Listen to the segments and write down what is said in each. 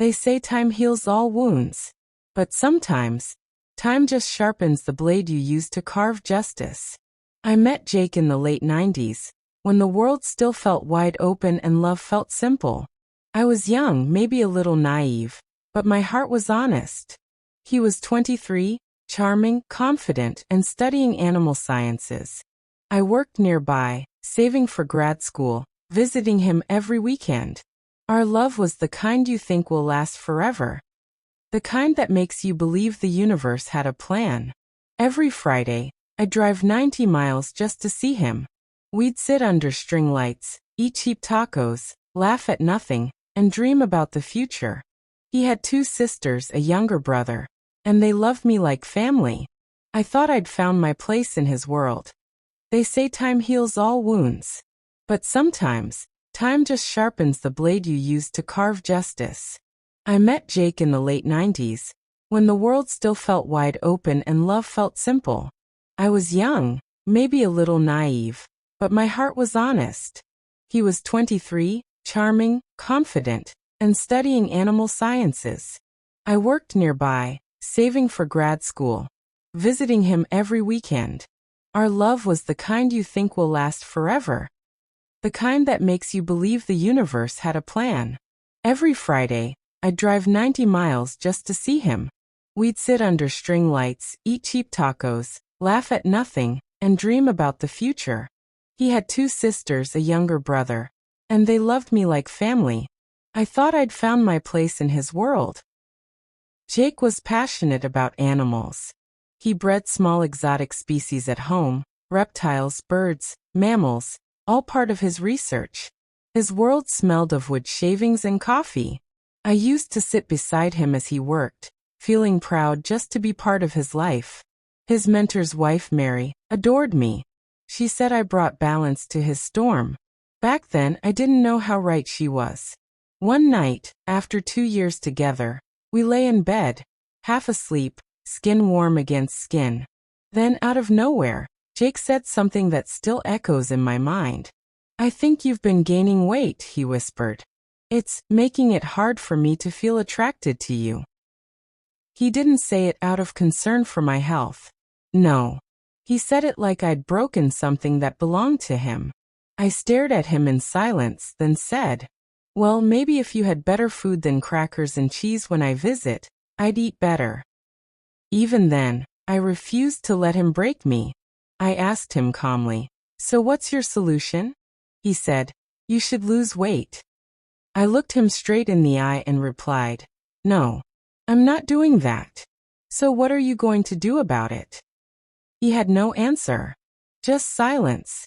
They say time heals all wounds. But sometimes, time just sharpens the blade you use to carve justice. I met Jake in the late 90s, when the world still felt wide open and love felt simple. I was young, maybe a little naive, but my heart was honest. He was 23, charming, confident, and studying animal sciences. I worked nearby, saving for grad school, visiting him every weekend. Our love was the kind you think will last forever. The kind that makes you believe the universe had a plan. Every Friday, I'd drive 90 miles just to see him. We'd sit under string lights, eat cheap tacos, laugh at nothing, and dream about the future. He had 2 sisters, a younger brother, and they loved me like family. I thought I'd found my place in his world. They say time heals all wounds. But sometimes, time just sharpens the blade you use to carve justice. I met Jake in the late 90s, when the world still felt wide open and love felt simple. I was young, maybe a little naive, but my heart was honest. He was 23, charming, confident, and studying animal sciences. I worked nearby, saving for grad school, visiting him every weekend. Our love was the kind you think will last forever. The kind that makes you believe the universe had a plan. Every Friday, I'd drive 90 miles just to see him. We'd sit under string lights, eat cheap tacos, laugh at nothing, and dream about the future. He had 2 sisters, a younger brother, and they loved me like family. I thought I'd found my place in his world. Jake was passionate about animals. He bred small exotic species at home, reptiles, birds, mammals, all part of his research. His world smelled of wood shavings and coffee. I used to sit beside him as he worked, feeling proud just to be part of his life. His mentor's wife, Mary, adored me. She said I brought balance to his storm. Back then, I didn't know how right she was. One night, after 2 years together, we lay in bed, half asleep, skin warm against skin. Then, out of nowhere, Jake said something that still echoes in my mind. "I think you've been gaining weight," he whispered. "It's making it hard for me to feel attracted to you." He didn't say it out of concern for my health. No. He said it like I'd broken something that belonged to him. I stared at him in silence, then said, "Well, maybe if you had better food than crackers and cheese when I visit, I'd eat better." Even then, I refused to let him break me. I asked him calmly, "So what's your solution?" He said, "You should lose weight." I looked him straight in the eye and replied, "No, I'm not doing that. So what are you going to do about it?" He had no answer. Just silence.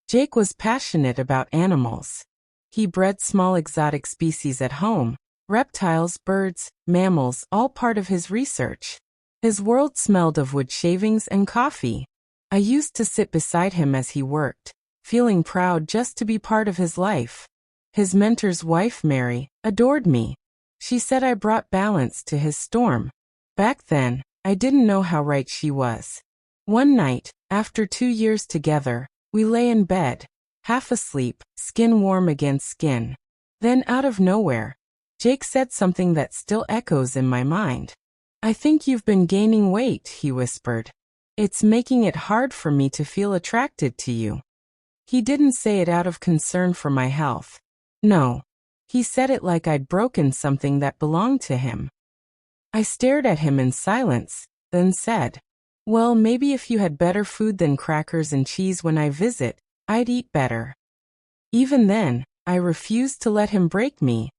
Jake was passionate about animals. He bred small exotic species at home, reptiles, birds, mammals, all part of his research. His world smelled of wood shavings and coffee. I used to sit beside him as he worked, feeling proud just to be part of his life. His mentor's wife, Mary, adored me. She said I brought balance to his storm. Back then, I didn't know how right she was. One night, after 2 years together, we lay in bed, half asleep, skin warm against skin. Then out of nowhere, Jake said something that still echoes in my mind. "I think you've been gaining weight," he whispered. "It's making it hard for me to feel attracted to you." He didn't say it out of concern for my health. No. He said it like I'd broken something that belonged to him. I stared at him in silence, then said, "Well, maybe if you had better food than crackers and cheese when I visit, I'd eat better." Even then, I refused to let him break me.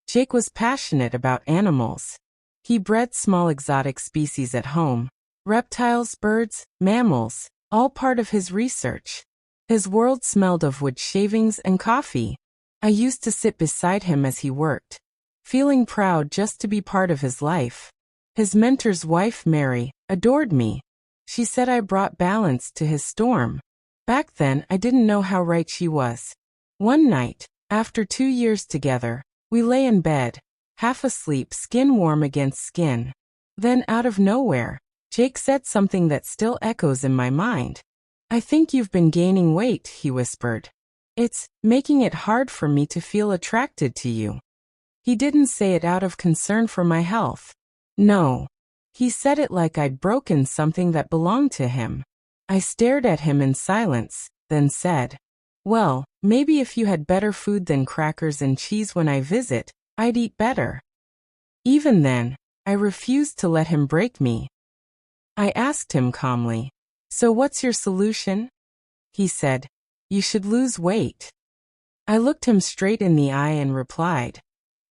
Jake was passionate about animals. He bred small exotic species at home, reptiles, birds, mammals, all part of his research. His world smelled of wood shavings and coffee. I used to sit beside him as he worked, feeling proud just to be part of his life. His mentor's wife, Mary, adored me. She said I brought balance to his storm. Back then, I didn't know how right she was. One night, after 2 years together, we lay in bed, half asleep, skin warm against skin. Then out of nowhere, Jake said something that still echoes in my mind. "I think you've been gaining weight," he whispered. "It's making it hard for me to feel attracted to you." He didn't say it out of concern for my health. No. He said it like I'd broken something that belonged to him. I stared at him in silence, then said, "Well, maybe if you had better food than crackers and cheese when I visit, I'd eat better." Even then, I refused to let him break me. I asked him calmly, "So what's your solution?" He said, "You should lose weight." I looked him straight in the eye and replied,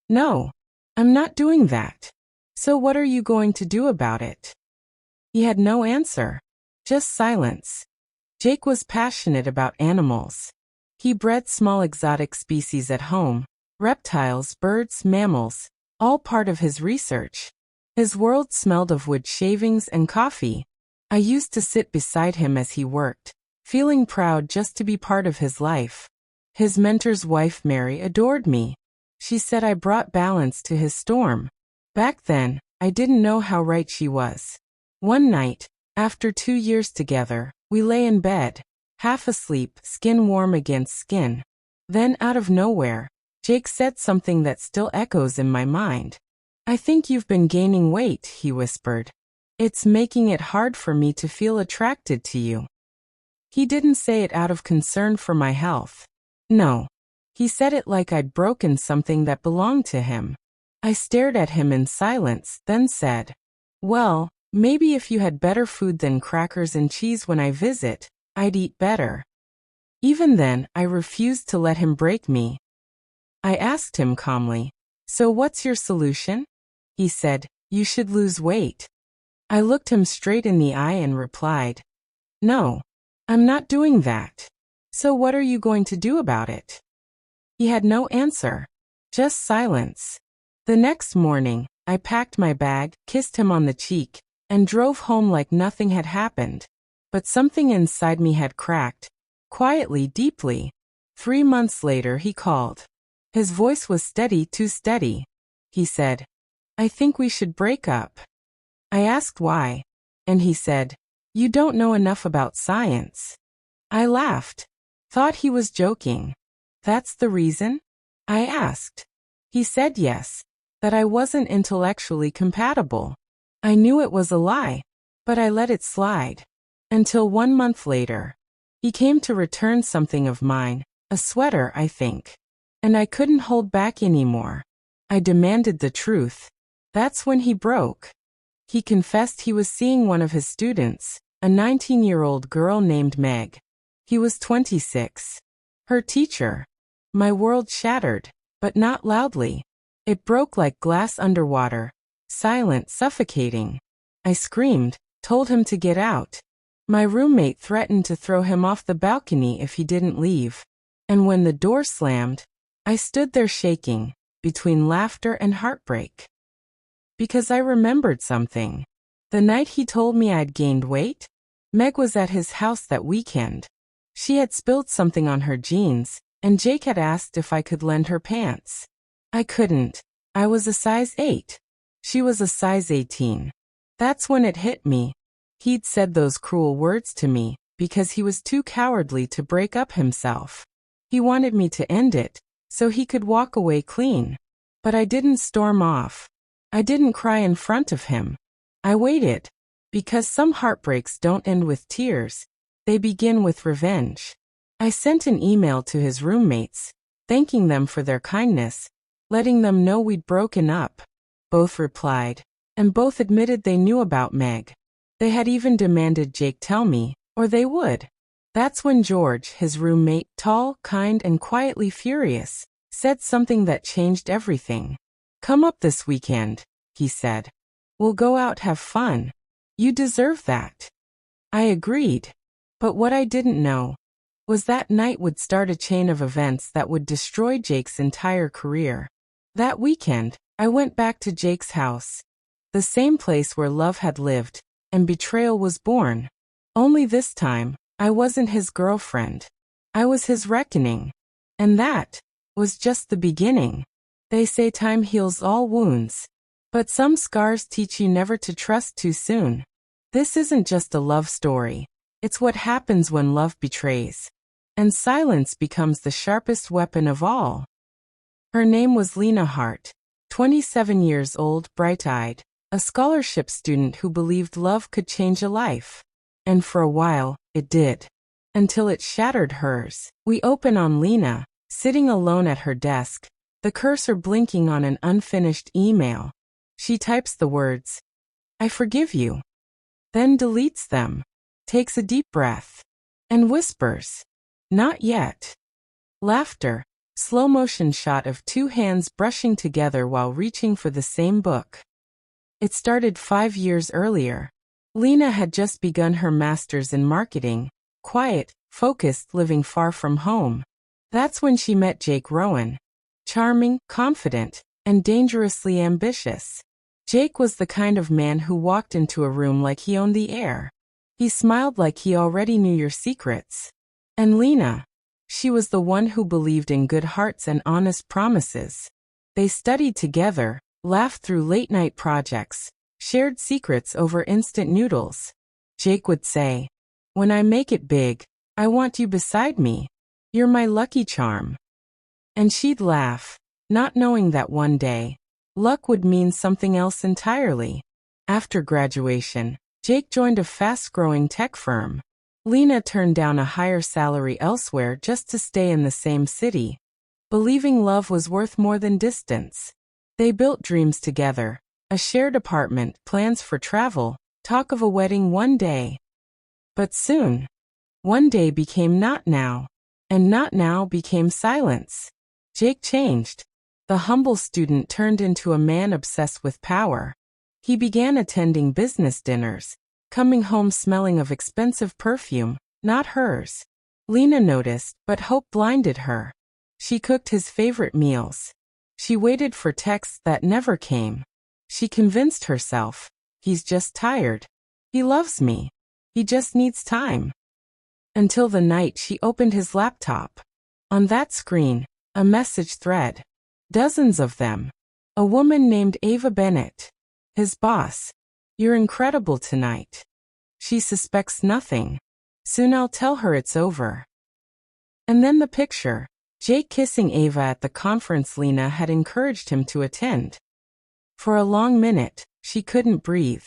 "No, I'm not doing that. So what are you going to do about it?" He had no answer, just silence. Jake was passionate about animals. He bred small exotic species at home, reptiles, birds, mammals, all part of his research. His world smelled of wood shavings and coffee. I used to sit beside him as he worked, feeling proud just to be part of his life. His mentor's wife Mary adored me. She said I brought balance to his storm. Back then, I didn't know how right she was. One night, after 2 years together, we lay in bed, half asleep, skin warm against skin. Then out of nowhere, Jake said something that still echoes in my mind. "I think you've been gaining weight," he whispered. "It's making it hard for me to feel attracted to you." He didn't say it out of concern for my health. No. He said it like I'd broken something that belonged to him. I stared at him in silence, then said, "Well, maybe if you had better food than crackers and cheese when I visit, I'd eat better." Even then, I refused to let him break me. I asked him calmly, "So what's your solution?" He said, "You should lose weight." I looked him straight in the eye and replied, "No, I'm not doing that. So what are you going to do about it?" He had no answer, just silence. The next morning, I packed my bag, kissed him on the cheek, and drove home like nothing had happened. But something inside me had cracked, quietly, deeply. 3 months later, he called. His voice was steady, too steady. He said, "I think we should break up." I asked why, and he said, "You don't know enough about science." I laughed, thought he was joking. "That's the reason?" I asked. He said yes, that I wasn't intellectually compatible. I knew it was a lie, but I let it slide. Until 1 month later, he came to return something of mine, a sweater, I think. And I couldn't hold back anymore. I demanded the truth. That's when he broke. He confessed he was seeing one of his students, a 19-year-old girl named Meg. He was 26. Her teacher. My world shattered, but not loudly. It broke like glass underwater, silent, suffocating. I screamed, told him to get out. My roommate threatened to throw him off the balcony if he didn't leave. And when the door slammed, I stood there shaking, between laughter and heartbreak. Because I remembered something. The night he told me I'd gained weight, Meg was at his house that weekend. She had spilled something on her jeans, and Jake had asked if I could lend her pants. I couldn't. I was a size 8. She was a size 18. That's when it hit me. He'd said those cruel words to me because he was too cowardly to break up himself. He wanted me to end it, so he could walk away clean. But I didn't storm off. I didn't cry in front of him. I waited. Because some heartbreaks don't end with tears. They begin with revenge. I sent an email to his roommates, thanking them for their kindness, letting them know we'd broken up. Both replied, and both admitted they knew about Meg. They had even demanded Jake tell me, or they would. That's when George, his roommate, tall, kind, and quietly furious, said something that changed everything. "Come up this weekend," he said. "We'll go out, have fun. You deserve that." I agreed. But what I didn't know was that night would start a chain of events that would destroy Jake's entire career. That weekend, I went back to Jake's house. The same place where love had lived, and betrayal was born. Only this time, I wasn't his girlfriend. I was his reckoning. And that was just the beginning. They say time heals all wounds. But some scars teach you never to trust too soon. This isn't just a love story. It's what happens when love betrays. And silence becomes the sharpest weapon of all. Her name was Lena Hart, 27 years old, bright-eyed, a scholarship student who believed love could change a life. And for a while, it did. Until it shattered hers. We open on Lena, sitting alone at her desk, the cursor blinking on an unfinished email. She types the words, "I forgive you," then deletes them, takes a deep breath, and whispers, "Not yet." Laughter, slow-motion shot of two hands brushing together while reaching for the same book. It started 5 years earlier. Lena had just begun her master's in marketing, quiet, focused, living far from home. That's when she met Jake Rowan. Charming, confident, and dangerously ambitious. Jake was the kind of man who walked into a room like he owned the air. He smiled like he already knew your secrets. And Lena, she was the one who believed in good hearts and honest promises. They studied together, laughed through late-night projects, shared secrets over instant noodles. Jake would say, "When I make it big, I want you beside me. You're my lucky charm." And she'd laugh, not knowing that one day, luck would mean something else entirely. After graduation, Jake joined a fast-growing tech firm. Lena turned down a higher salary elsewhere just to stay in the same city, believing love was worth more than distance. They built dreams together, a shared apartment, plans for travel, talk of a wedding one day. But soon, one day became not now, and not now became silence. Jake changed. The humble student turned into a man obsessed with power. He began attending business dinners, coming home smelling of expensive perfume, not hers. Lena noticed, but hope blinded her. She cooked his favorite meals. She waited for texts that never came. She convinced herself, he's just tired. He loves me. He just needs time. Until the night she opened his laptop. On that screen, a message thread. Dozens of them. A woman named Ava Bennett. His boss. "You're incredible tonight." She suspects nothing. "Soon I'll tell her it's over." And then the picture. Jake kissing Ava at the conference Lena had encouraged him to attend. For a long minute, she couldn't breathe.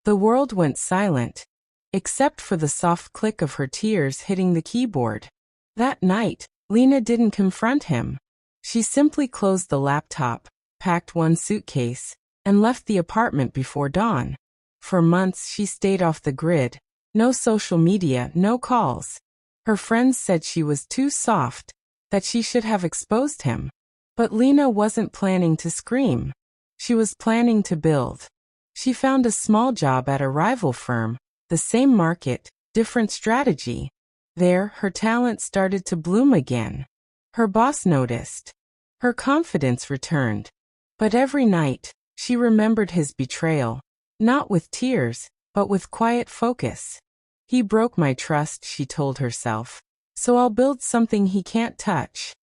The world went silent, except for the soft click of her tears hitting the keyboard. That night, Lena didn't confront him. She simply closed the laptop, packed one suitcase, and left the apartment before dawn. For months she stayed off the grid. No social media, no calls. Her friends said she was too soft, that she should have exposed him. But Lena wasn't planning to scream. She was planning to build. She found a small job at a rival firm, the same market, different strategy. There, her talent started to bloom again. Her boss noticed. Her confidence returned. But every night, she remembered his betrayal, not with tears, but with quiet focus. "He broke my trust," she told herself, "so I'll build something he can't touch."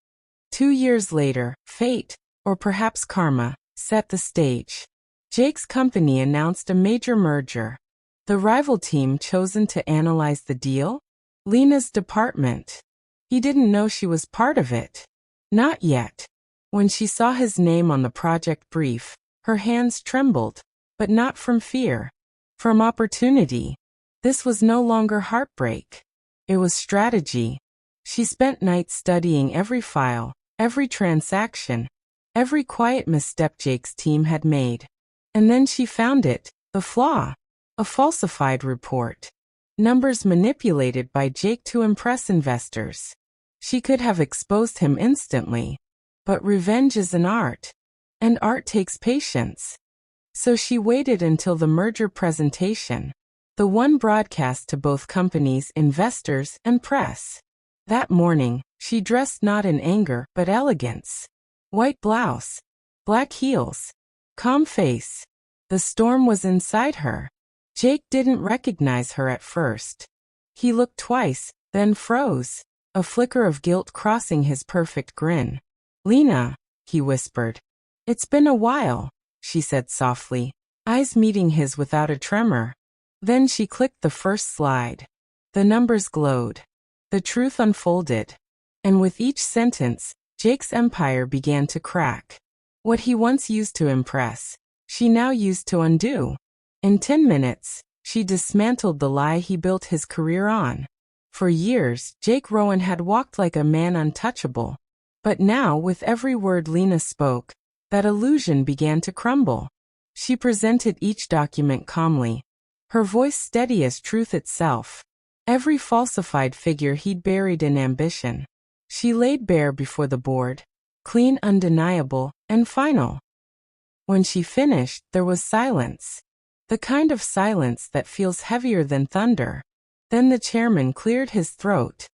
2 years later, fate, or perhaps karma, set the stage. Jake's company announced a major merger. The rival team chosen to analyze the deal? Lena's department. He didn't know she was part of it. Not yet. When she saw his name on the project brief, her hands trembled, but not from fear. From opportunity. This was no longer heartbreak. It was strategy. She spent nights studying every file, every transaction, every quiet misstep Jake's team had made. And then she found it, the flaw. A falsified report. Numbers manipulated by Jake to impress investors. She could have exposed him instantly. But revenge is an art. And art takes patience. So she waited until the merger presentation. The one broadcast to both companies, investors, and press. That morning, she dressed not in anger, but elegance. White blouse. Black heels. Calm face. The storm was inside her. Jake didn't recognize her at first. He looked twice, then froze, a flicker of guilt crossing his perfect grin. "Lena," he whispered. "It's been a while," she said softly, eyes meeting his without a tremor. Then she clicked the first slide. The numbers glowed. The truth unfolded. And with each sentence, Jake's empire began to crack. What he once used to impress, she now used to undo. In 10 minutes, she dismantled the lie he built his career on. For years, Jake Rowan had walked like a man untouchable. But now, with every word Lena spoke, that illusion began to crumble. She presented each document calmly, her voice steady as truth itself. Every falsified figure he'd buried in ambition, she laid bare before the board, clean, undeniable, and final. When she finished, there was silence. The kind of silence that feels heavier than thunder. Then the chairman cleared his throat.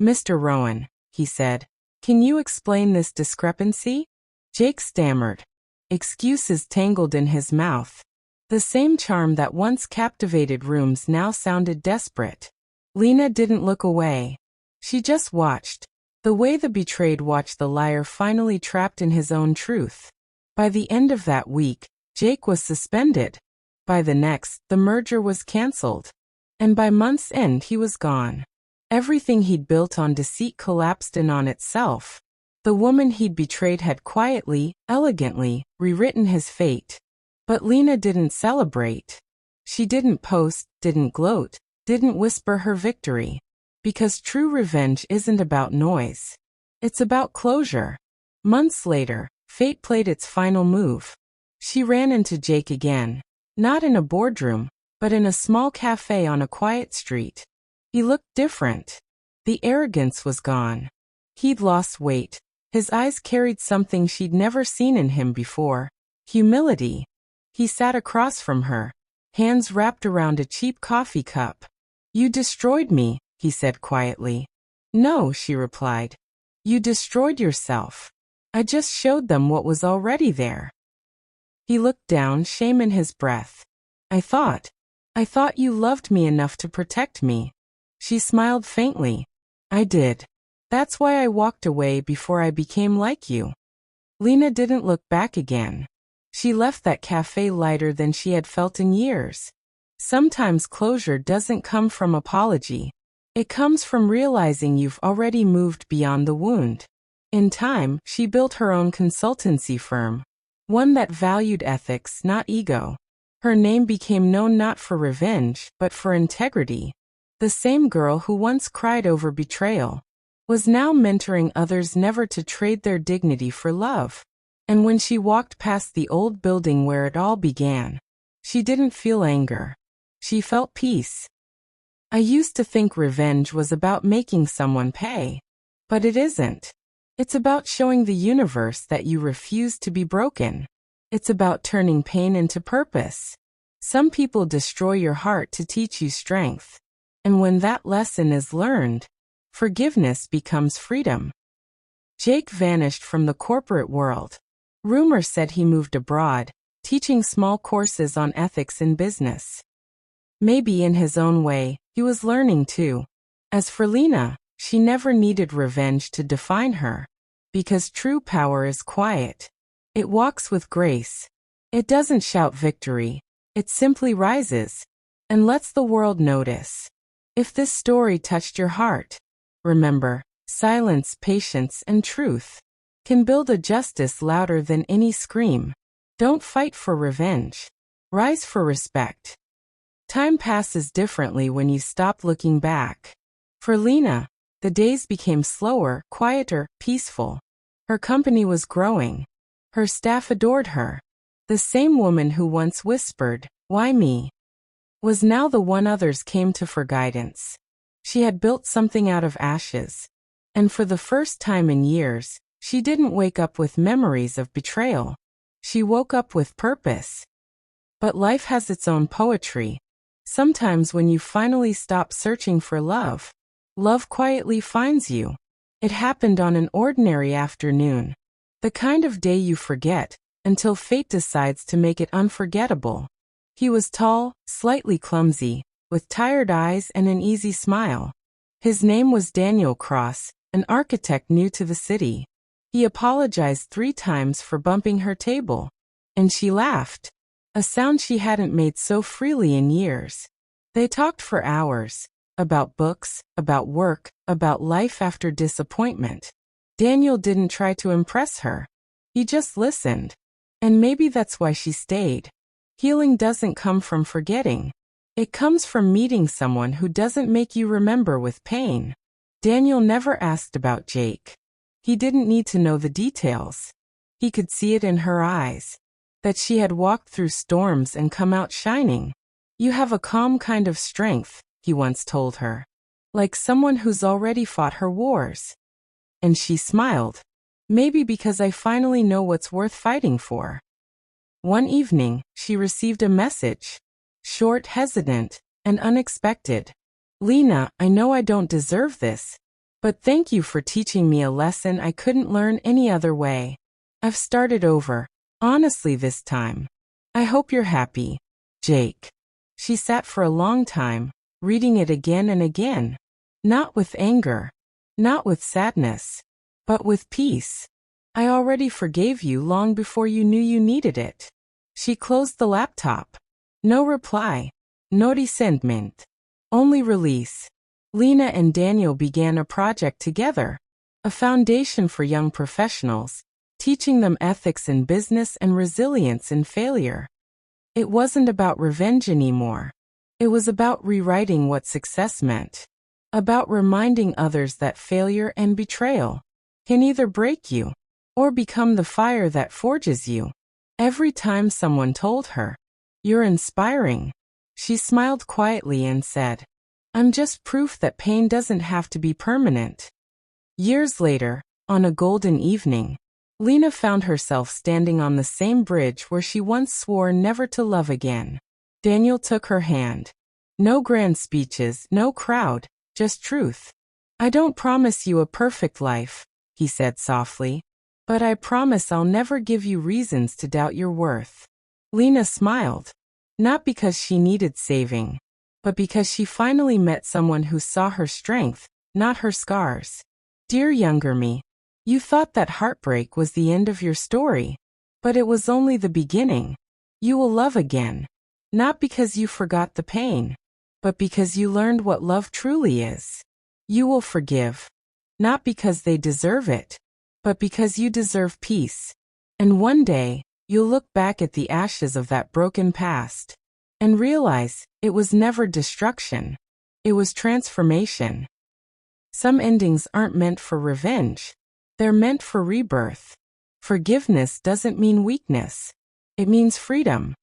"Mr. Rowan," he said, "can you explain this discrepancy?" Jake stammered. Excuses tangled in his mouth. The same charm that once captivated rooms now sounded desperate. Lena didn't look away. She just watched, the way the betrayed watched the liar finally trapped in his own truth. By the end of that week, Jake was suspended. By the next, the merger was cancelled. And by month's end, he was gone. Everything he'd built on deceit collapsed in on itself. The woman he'd betrayed had quietly, elegantly, rewritten his fate. But Lena didn't celebrate. She didn't post, didn't gloat, didn't whisper her victory. Because true revenge isn't about noise. It's about closure. Months later, fate played its final move. She ran into Jake again. Not in a boardroom, but in a small cafe on a quiet street. He looked different. The arrogance was gone. He'd lost weight. His eyes carried something she'd never seen in him before. Humility. He sat across from her, hands wrapped around a cheap coffee cup. "You destroyed me," he said quietly. "No," she replied. "You destroyed yourself. I just showed them what was already there." He looked down, shame in his breath. I thought you loved me enough to protect me." She smiled faintly. "I did. That's why I walked away before I became like you." Lena didn't look back again. She left that cafe lighter than she had felt in years. Sometimes closure doesn't come from apology. It comes from realizing you've already moved beyond the wound. In time, she built her own consultancy firm. One that valued ethics, not ego. Her name became known not for revenge, but for integrity. The same girl who once cried over betrayal was now mentoring others never to trade their dignity for love. And when she walked past the old building where it all began, she didn't feel anger. She felt peace. "I used to think revenge was about making someone pay. But it isn't. It's about showing the universe that you refuse to be broken. It's about turning pain into purpose. Some people destroy your heart to teach you strength. And when that lesson is learned, forgiveness becomes freedom." Jake vanished from the corporate world. Rumors said he moved abroad, teaching small courses on ethics in business. Maybe in his own way, he was learning too. As for Lena, she never needed revenge to define her. Because true power is quiet. It walks with grace. It doesn't shout victory. It simply rises and lets the world notice. If this story touched your heart, remember, silence, patience, and truth can build a justice louder than any scream. Don't fight for revenge. Rise for respect. Time passes differently when you stop looking back. For Lena, the days became slower, quieter, peaceful. Her company was growing. Her staff adored her. The same woman who once whispered, "Why me?" was now the one others came to for guidance. She had built something out of ashes. And for the first time in years, she didn't wake up with memories of betrayal. She woke up with purpose. But life has its own poetry. Sometimes when you finally stop searching for love, love quietly finds you. It happened on an ordinary afternoon. The kind of day you forget, until fate decides to make it unforgettable. He was tall, slightly clumsy, with tired eyes and an easy smile. His name was Daniel Cross, an architect new to the city. He apologized 3 times for bumping her table. And she laughed. A sound she hadn't made so freely in years. They talked for hours. About books, about work, about life after disappointment. Daniel didn't try to impress her. He just listened. And maybe that's why she stayed. Healing doesn't come from forgetting. It comes from meeting someone who doesn't make you remember with pain. Daniel never asked about Jake. He didn't need to know the details. He could see it in her eyes. That she had walked through storms and come out shining. You have a calm kind of strength, he once told her. Like someone who's already fought her wars. And she smiled. Maybe because I finally know what's worth fighting for. One evening, she received a message. Short, hesitant, and unexpected. Lena, I know I don't deserve this. But thank you for teaching me a lesson I couldn't learn any other way. I've started over. Honestly this time. I hope you're happy. Jake. She sat for a long time, reading it again and again. Not with anger. Not with sadness. But with peace. I already forgave you long before you knew you needed it. She closed the laptop. No reply. No resentment. Only release. Lena and Daniel began a project together. A foundation for young professionals, teaching them ethics in business and resilience in failure. It wasn't about revenge anymore. It was about rewriting what success meant. About reminding others that failure and betrayal can either break you or become the fire that forges you. Every time someone told her, "You're inspiring," she smiled quietly and said, "I'm just proof that pain doesn't have to be permanent." Years later, on a golden evening, Lena found herself standing on the same bridge where she once swore never to love again. Daniel took her hand. No grand speeches, no crowd, just truth. "I don't promise you a perfect life," he said softly, "but I promise I'll never give you reasons to doubt your worth." Lena smiled. Not because she needed saving, but because she finally met someone who saw her strength, not her scars. Dear younger me, you thought that heartbreak was the end of your story, but it was only the beginning. You will love again, not because you forgot the pain, but because you learned what love truly is. You will forgive, not because they deserve it, but because you deserve peace. And one day, you'll look back at the ashes of that broken past and realize it was never destruction. It was transformation. Some endings aren't meant for revenge. They're meant for rebirth. Forgiveness doesn't mean weakness. It means freedom.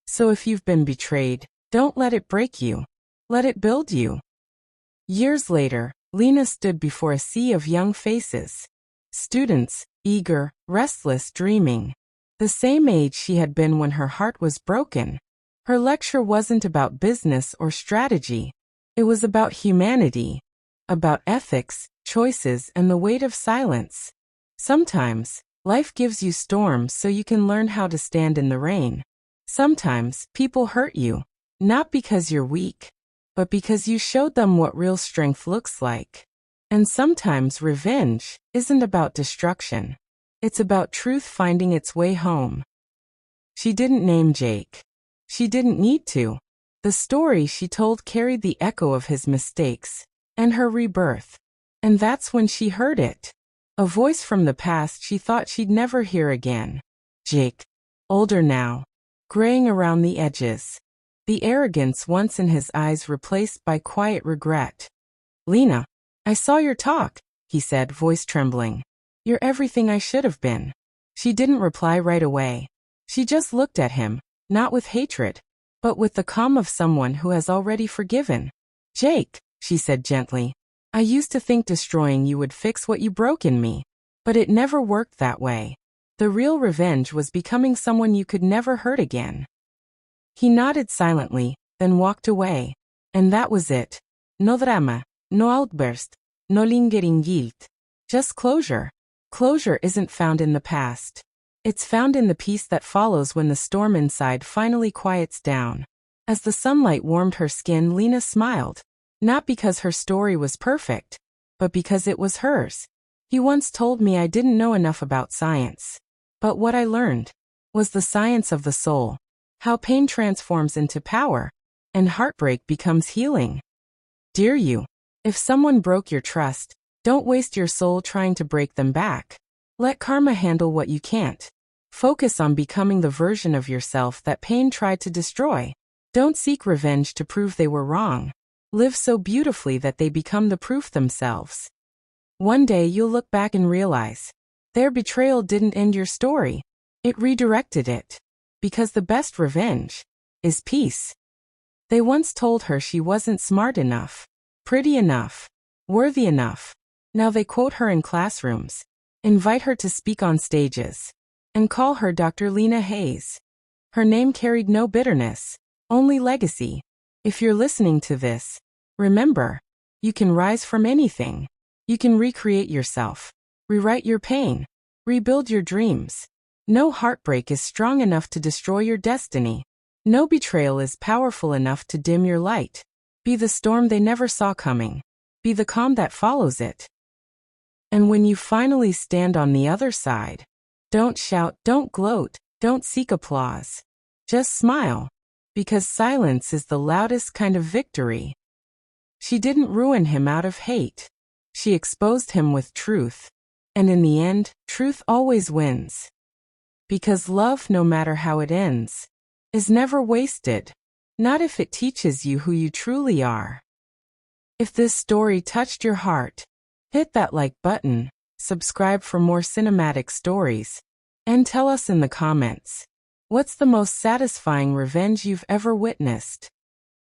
So if you've been betrayed, don't let it break you. Let it build you. Years later, Lena stood before a sea of young faces. Students, eager, restless, dreaming. The same age she had been when her heart was broken. Her lecture wasn't about business or strategy. It was about humanity. About ethics, choices, and the weight of silence. Sometimes, life gives you storms so you can learn how to stand in the rain. Sometimes, people hurt you, not because you're weak, but because you showed them what real strength looks like. And sometimes revenge isn't about destruction. It's about truth finding its way home. She didn't name Jake. She didn't need to. The story she told carried the echo of his mistakes and her rebirth. And that's when she heard it. A voice from the past she thought she'd never hear again. Jake. Older now. Graying around the edges. The arrogance once in his eyes replaced by quiet regret. "Lena, I saw your talk," he said, voice trembling. "You're everything I should have been." She didn't reply right away. She just looked at him, not with hatred, but with the calm of someone who has already forgiven. "Jake," she said gently, "I used to think destroying you would fix what you broke in me. But it never worked that way. The real revenge was becoming someone you could never hurt again." He nodded silently, then walked away. And that was it. No drama, no outburst, no lingering guilt. Just closure. Closure isn't found in the past. It's found in the peace that follows when the storm inside finally quiets down. As the sunlight warmed her skin, Lena smiled. Not because her story was perfect, but because it was hers. "He once told me I didn't know enough about science. But what I learned was the science of the soul. How pain transforms into power, and heartbreak becomes healing." Dear you, if someone broke your trust, don't waste your soul trying to break them back. Let karma handle what you can't. Focus on becoming the version of yourself that pain tried to destroy. Don't seek revenge to prove they were wrong. Live so beautifully that they become the proof themselves. One day you'll look back and realize, their betrayal didn't end your story. It redirected it. Because the best revenge is peace. They once told her she wasn't smart enough, pretty enough, worthy enough. Now they quote her in classrooms, invite her to speak on stages, and call her Dr. Lena Hayes. Her name carried no bitterness, only legacy. If you're listening to this, remember, you can rise from anything. You can recreate yourself, rewrite your pain, rebuild your dreams. No heartbreak is strong enough to destroy your destiny. No betrayal is powerful enough to dim your light. Be the storm they never saw coming. Be the calm that follows it. And when you finally stand on the other side, don't shout, don't gloat, don't seek applause. Just smile. Because silence is the loudest kind of victory. She didn't ruin him out of hate. She exposed him with truth. And in the end, truth always wins. Because love, no matter how it ends, is never wasted. Not if it teaches you who you truly are. If this story touched your heart, hit that like button, subscribe for more cinematic stories, and tell us in the comments, what's the most satisfying revenge you've ever witnessed?